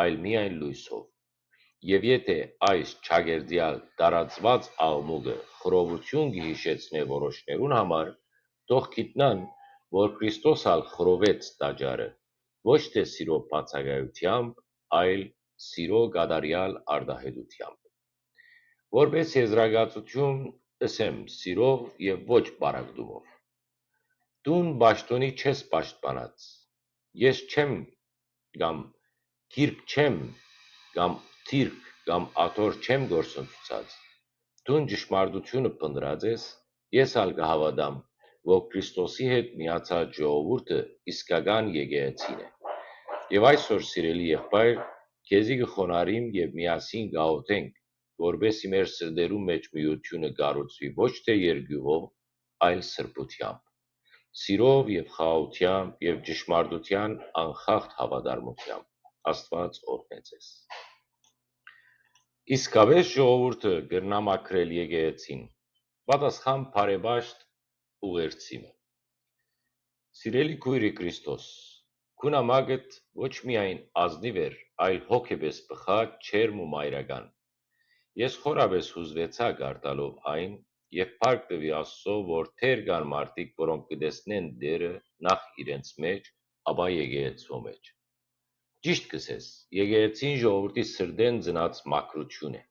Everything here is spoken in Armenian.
այլ միայն լույսով։ Եվ եթե այս չագերդյալ տարածված աղմուկը խռովություն կհիշեցնե որոշներուն համար, թող գիտնան, որ Քրիստոս ալ խռովեց տաճարը, ոչ թե սիրո բացակայությամբ, այլ սիրո կատարյալ արտահայտությամբ։ Որպես եզրակացություն ասեմ սիրով եւ ոչ բարակդումով։ Դուն պաշտոնի չես պաշտպանած։ Ես չեմ կամ գիրք չեմ կամ թիրք կամ աթոռ չեմ գործընծած։ Դու ճշմարտությունը փնտրած ես, ես ալ կհավատամ, որ Քրիստոսի հետ միացած ժողովուրդը իսկական եկեղեցին է։ Եվ այսօր սիրելի եղբայր, քեզի կխոնարհիմ եւ միասին կհաղորդենք, որբեսի մեր սրտերու մեջ միությունը կառուցվի ոչ թե երկյուղով, այլ սրբությամբ, սիրով եւ խաղաղությամբ եւ ճշմարտության անխախտ հավատարմությամբ։ Աստված օրհնե ձեզ։ Իսկապես ժողովուրդը կրնամակրել եկեղեցին։ Պատասխան բարեպաշտ ուղերձիմը։ Սիրելի քույրի Քրիստոս, քու նամակդ ոչ միայն ազնիվ էր, այլ հոգեպես բխած, ջերմ ու մայրական։ Ես խորապես հուզվեցա կարդալով այն եւ փառք տվի Աստծո, որ թեր կան մարդիկ, որոնք կտեսնեն Տերը նախ իրենց մեջ, ապա եկեղեցու մեջ։ Ճիշտ կսես, եկեղեցին ժողովրդի սրտեն ծնած մաքրություն է։